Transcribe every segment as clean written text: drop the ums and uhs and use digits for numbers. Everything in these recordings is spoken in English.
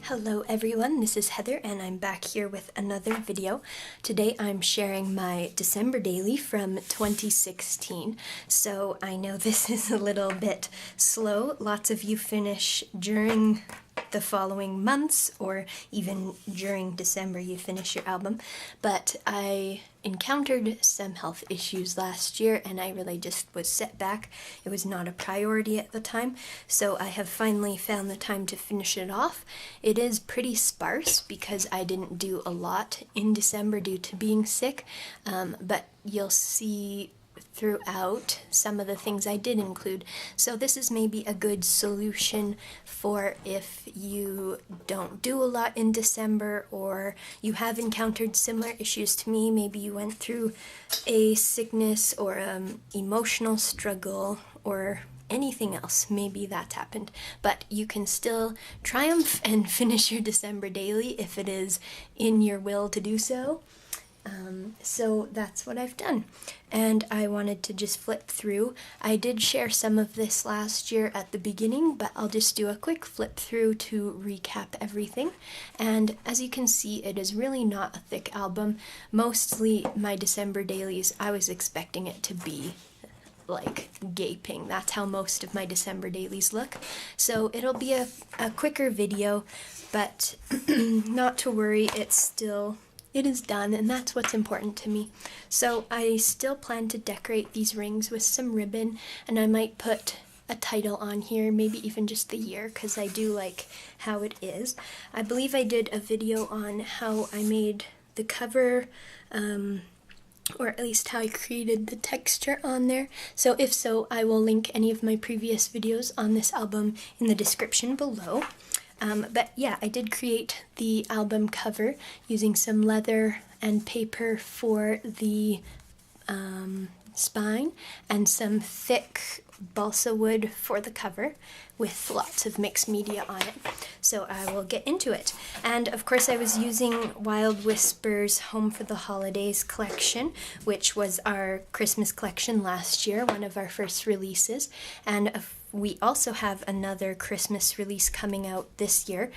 Hello everyone, this is Heather and I'm back here with another video. Today I'm sharing my December daily from 2016. So I know this is a little bit slow. Lots of you finish during the following months or even during December you finish your album, but I encountered some health issues last year and I really just was set back. It was not a priority at the time, so I have finally found the time to finish it off. It is pretty sparse because I didn't do a lot in December due to being sick, but you'll see throughout some of the things I did include. So this is maybe a good solution for if you don't do a lot in December or you have encountered similar issues to me. Maybe you went through a sickness or emotional struggle or anything else. Maybe that's happened, but you can still triumph and finish your December daily if it is in your will to do so. So that's what I've done, and I wanted to just flip through. I did share some of this last year at the beginning, but I'll just do a quick flip through to recap everything. And as you can see, it is really not a thick album. Mostly my December dailies, I was expecting it to be like gaping. That's how most of my December dailies look. So it'll be a quicker video, but not to worry, it is done, and that's what's important to me. So I still plan to decorate these rings with some ribbon, and I might put a title on here, maybe even just the year, because I do like how it is. I believe I did a video on how I made the cover, or at least how I created the texture on there. So if so, I will link any of my previous videos on this album in the description below. But yeah, I did create the album cover using some leather and paper for the spine and some thick balsa wood for the cover with lots of mixed media on it. So I will get into it. And of course I was using Wild Whisper's Home for the Holidays collection, which was our Christmas collection last year, one of our first releases. And we also have another Christmas release coming out this year.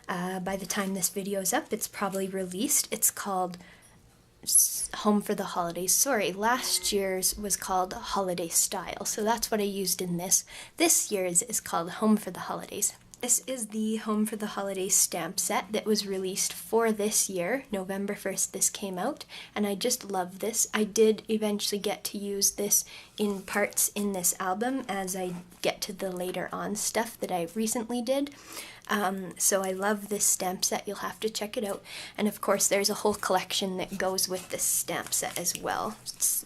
By the time this video is up, it's probably released. It's called Home for the Holidays. Sorry, last year's was called Holiday Style, so that's what I used in this. This year's is called Home for the Holidays. This is the Home for the Holidays stamp set that was released for this year. November 1st this came out, and I just love this. I did eventually get to use this in parts in this album as I get to the later on stuff that I recently did. So I love this stamp set. You'll have to check it out. And of course there's a whole collection that goes with this stamp set as well,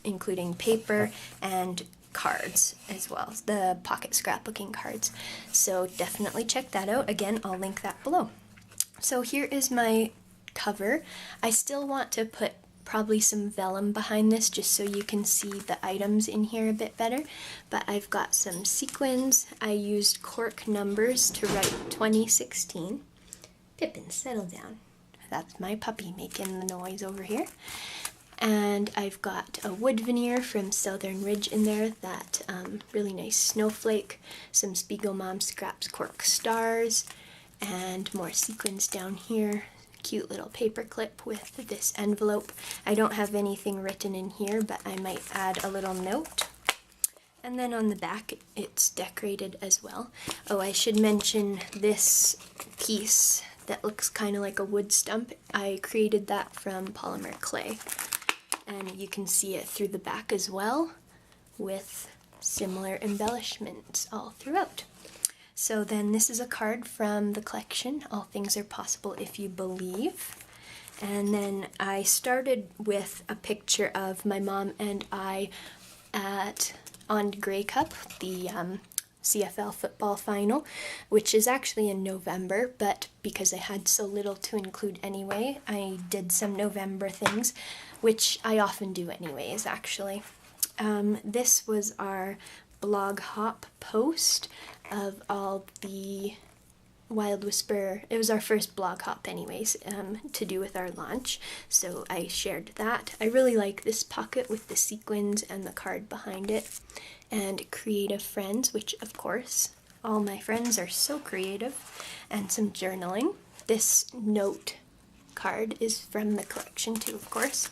including paper and cards as well, the pocket scrapbooking cards. So definitely check that out. Again, I'll link that below. So here is my cover. I still want to put probably some vellum behind this just so you can see the items in here a bit better, but I've got some sequins. I used cork numbers to write 2016. Pippin, settle down. That's my puppy making the noise over here. And I've got a wood veneer from Southern Ridge in there, that really nice snowflake, some Spiegel Mom Scraps cork stars, and more sequins down here. Cute little paper clip with this envelope. I don't have anything written in here, but I might add a little note. And then on the back, it's decorated as well. Oh, I should mention this piece that looks kind of like a wood stump. I created that from polymer clay. And you can see it through the back as well, with similar embellishments all throughout. So then this is a card from the collection, All Things Are Possible If You Believe. And then I started with a picture of my mom and I on Grey Cup, the CFL football final, which is actually in November, but because I had so little to include anyway, I did some November things, which I often do anyways, actually. This was our blog hop post of all the Wild Whisper. It was our first blog hop anyways, to do with our launch, so I shared that. I really like this pocket with the sequins and the card behind it, and creative friends, which of course all my friends are so creative, and some journaling. this note card is from the collection too, of course.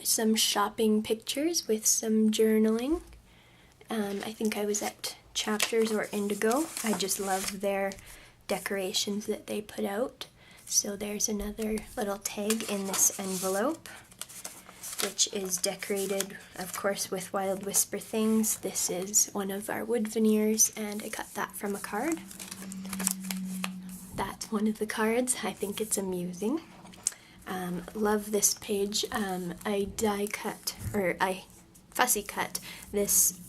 Some shopping pictures with some journaling. I think I was at Chapters or Indigo. I just love their decorations that they put out. So there's another little tag in this envelope, which is decorated, of course, with Wild Whisper things. This is one of our wood veneers, and I got that from a card. That's one of the cards. I think it's amusing. Love this page. I fussy cut this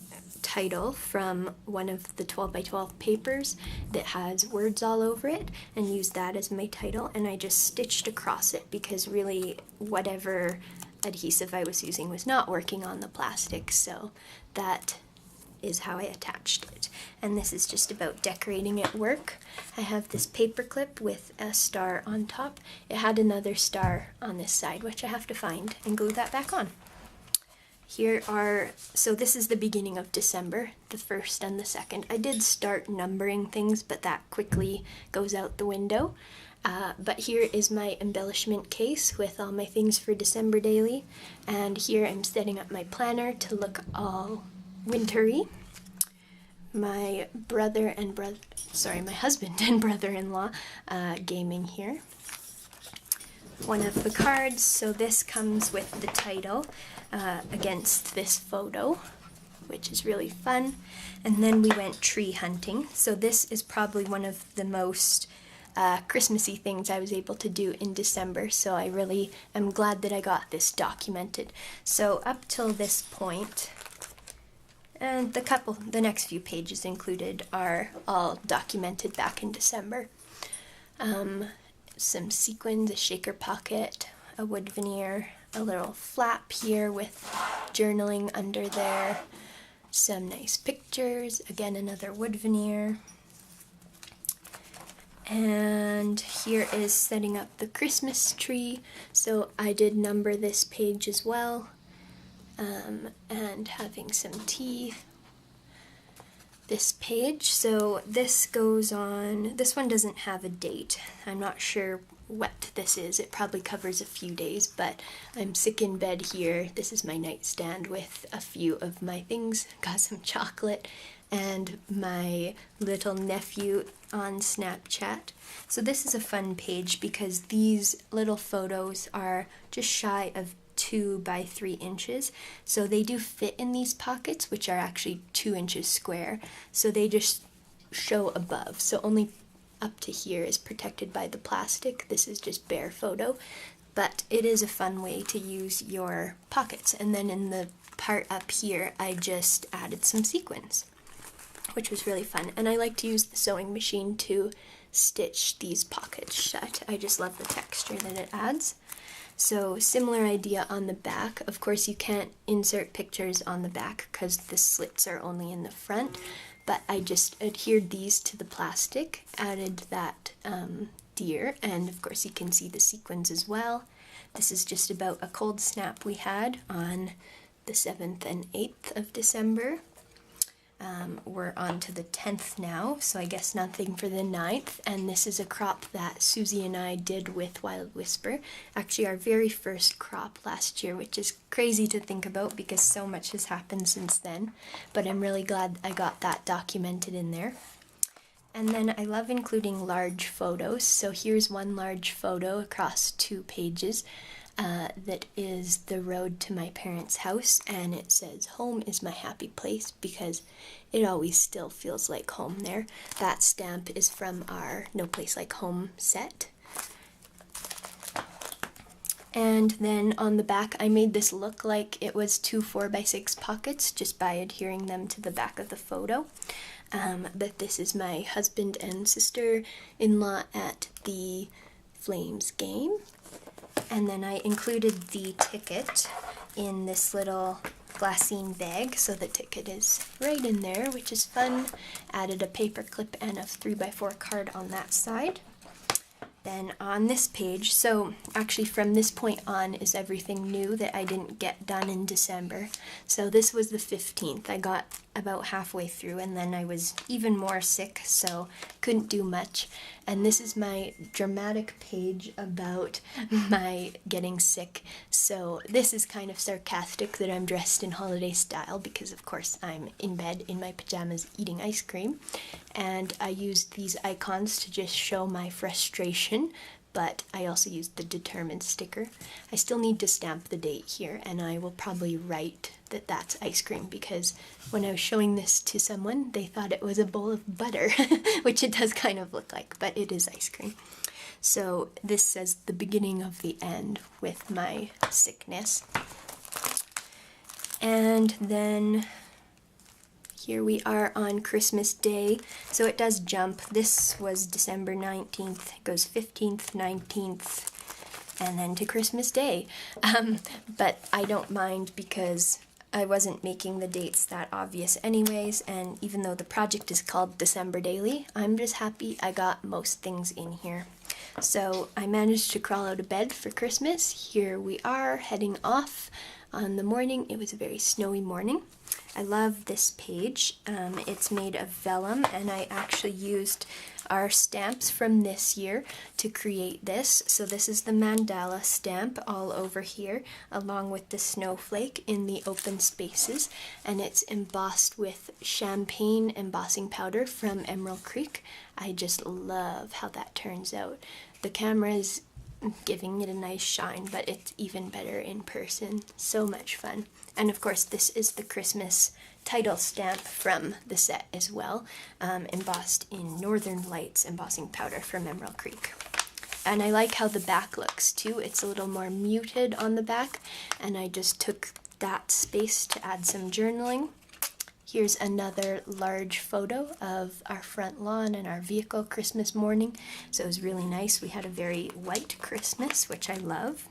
title from one of the 12 by 12 papers that has words all over it, and used that as my title, and I just stitched across it because really whatever adhesive I was using was not working on the plastic, so that is how I attached it. And this is just about decorating at work. I have this paper clip with a star on top. It had another star on this side, which I have to find and glue that back on. So this is the beginning of December, the 1st and the 2nd. I did start numbering things, but that quickly goes out the window. But here is my embellishment case with all my things for December daily. And here I'm setting up my planner to look all wintry. My my husband and brother-in-law gaming here. One of the cards, so this comes with the title against this photo, which is really fun. And then we went tree hunting. So this is probably one of the most Christmassy things I was able to do in December, so I really am glad that I got this documented. So up till this point, and the next few pages included are all documented back in December. Some sequins, a shaker pocket, a wood veneer, a little flap here with journaling under there, some nice pictures, again another wood veneer. And here is setting up the Christmas tree, so I did number this page as well, and having some tea. This page, so this goes on, this one doesn't have a date. I'm not sure what this is, it probably covers a few days, but I'm sick in bed here. This is my nightstand with a few of my things. Got some chocolate and my little nephew on Snapchat. So this is a fun page because these little photos are just shy of 2 by 3 inches, so they do fit in these pockets, which are actually 2 inches square, so they just show above, so only up to here is protected by the plastic. This is just bare photo, but it is a fun way to use your pockets. And then in the part up here I just added some sequins, which was really fun, and I like to use the sewing machine to stitch these pockets shut. I just love the texture that it adds. So similar idea on the back. Of course you can't insert pictures on the back because the slits are only in the front, but I just adhered these to the plastic, added that deer, and of course you can see the sequins as well. This is just about a cold snap we had on the 7th and 8th of December. We're on to the 10th now, so I guess nothing for the 9th, and this is a crop that Susie and I did with Wild Whisper. Actually our very first crop last year, which is crazy to think about because so much has happened since then, but I'm really glad I got that documented in there. And then I love including large photos, so here's one large photo across 2 pages. That is the road to my parents' house, and it says home is my happy place because it always still feels like home there. That stamp is from our No Place Like Home set. And then on the back I made this look like it was 2 4x6 pockets just by adhering them to the back of the photo. But this is my husband and sister-in-law at the Flames game. And then I included the ticket in this little glassine bag, so the ticket is right in there, which is fun. Added a paper clip and a 3x4 card on that side. Then on this page, so actually from this point on is everything new that I didn't get done in December. So this was the 15th. I got about halfway through, and then I was even more sick, so couldn't do much. And this is my dramatic page about my getting sick. So this is kind of sarcastic that I'm dressed in holiday style because of course I'm in bed in my pajamas eating ice cream, and I used these icons to just show my frustration, but I also used the determined sticker. I still need to stamp the date here, and I will probably write that that's ice cream, because when I was showing this to someone, they thought it was a bowl of butter, which it does kind of look like, but it is ice cream. So this says the beginning of the end with my sickness. And then here we are on Christmas Day. So it does jump. This was December 19th. It goes 15th, 19th, and then to Christmas Day. But I don't mind because I wasn't making the dates that obvious anyways, and even though the project is called December Daily, I'm just happy I got most things in here. So I managed to crawl out of bed for Christmas. Here we are heading off on the morning. It was a very snowy morning. I love this page. It's made of vellum, and I actually used our stamps from this year to create this. So this is the mandala stamp all over here, along with the snowflake in the open spaces, and it's embossed with champagne embossing powder from Emerald Creek. I just love how that turns out. The camera is giving it a nice shine, but it's even better in person. So much fun. And of course this is the Christmas title stamp from the set as well, embossed in Northern Lights embossing powder from Emerald Creek. And I like how the back looks too. It's a little more muted on the back, and I just took that space to add some journaling. Here's another large photo of our front lawn and our vehicle Christmas morning. So it was really nice. We had a very white Christmas, which I love.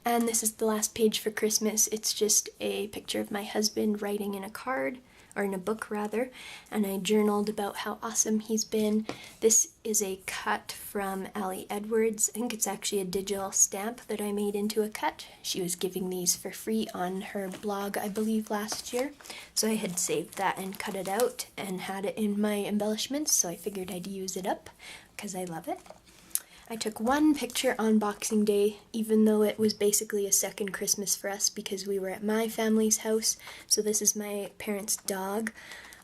And this is the last page for Christmas. It's just a picture of my husband writing in a card, or in a book rather, and I journaled about how awesome he's been. This is a cut from Allie Edwards. I think it's actually a digital stamp that I made into a cut. She was giving these for free on her blog, I believe, last year. So I had saved that and cut it out and had it in my embellishments, so I figured I'd use it up because I love it. I took one picture on Boxing Day, even though it was basically a second Christmas for us because we were at my family's house. So this is my parents' dog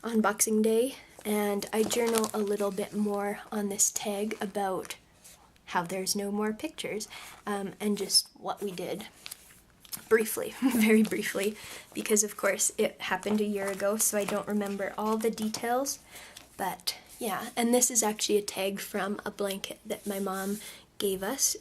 on Boxing Day, and I journal a little bit more on this tag about how there's no more pictures, and just what we did. Briefly, very briefly, because of course it happened a year ago, so I don't remember all the details, but yeah. And this is actually a tag from a blanket that my mom gave us.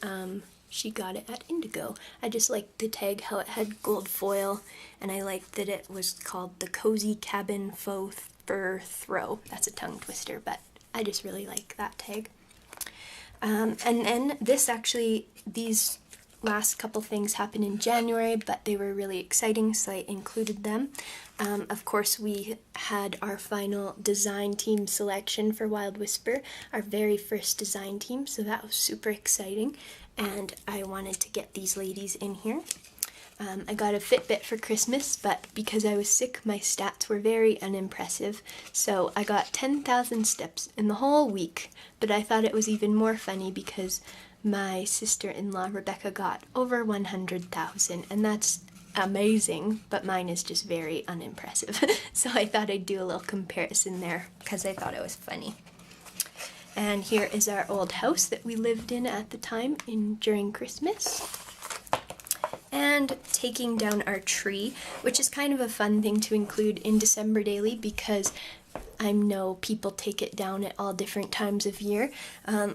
She got it at Indigo. I just liked the tag, how it had gold foil, and I liked that it was called the Cozy Cabin Faux Fur Throw. That's a tongue twister, but I just really like that tag. And then this actually, these last couple things happened in January, but they were really exciting, so I included them. Of course, we had our final design team selection for Wild Whisper, our very first design team, so that was super exciting, and I wanted to get these ladies in here. I got a Fitbit for Christmas, but because I was sick, my stats were very unimpressive, so I got 10,000 steps in the whole week, but I thought it was even more funny because my sister-in-law Rebecca got over 100,000, and that's amazing, but mine is just very unimpressive. So I thought I'd do a little comparison there because I thought it was funny. And here is our old house that we lived in at the time during Christmas. And taking down our tree, which is kind of a fun thing to include in December Daily because I know people take it down at all different times of year.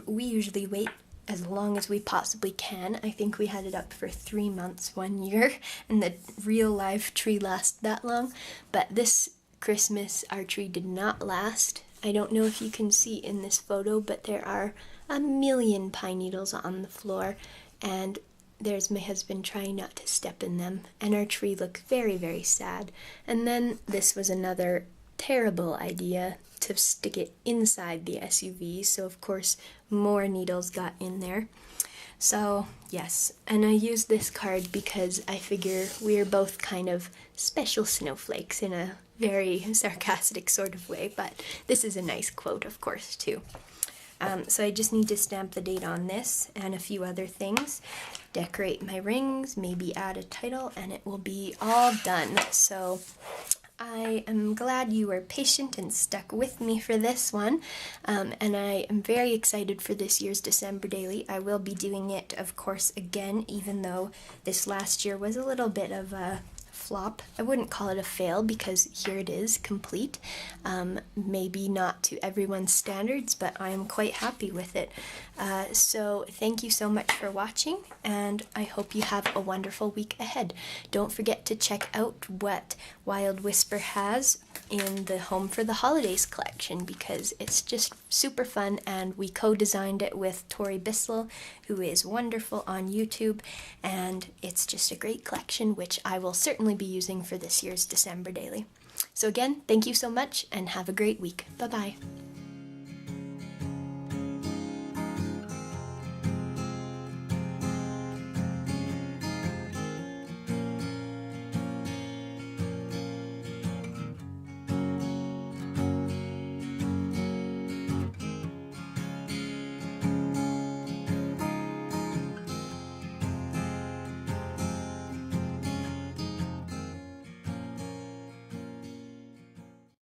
We usually wait as long as we possibly can. I think we had it up for 3 months one year, and the real live tree lasted that long. But this Christmas, our tree did not last. I don't know if you can see in this photo, but there are a million pine needles on the floor, and there's my husband trying not to step in them, and our tree looked very, very sad. And then this was another terrible idea, to stick it inside the SUV, so of course more needles got in there. So yes, and I use this card because I figure we're both kind of special snowflakes in a very sarcastic sort of way, but this is a nice quote, of course, too. So I just need to stamp the date on this and a few other things, decorate my rings, maybe add a title, and it will be all done. So I am glad you were patient and stuck with me for this one, and I am very excited for this year's December Daily. I will be doing it, of course, again, even though this last year was a little bit of a flop. I wouldn't call it a fail because here it is, complete. Maybe not to everyone's standards, but I am quite happy with it. So thank you so much for watching, and I hope you have a wonderful week ahead. Don't forget to check out what Wild Whisper has in the Home for the Holidays collection, because it's just super fun, and we co-designed it with Tori Bissell, who is wonderful on YouTube, and it's just a great collection which I will certainly be using for this year's December Daily. So again, thank you so much and have a great week. Bye-bye.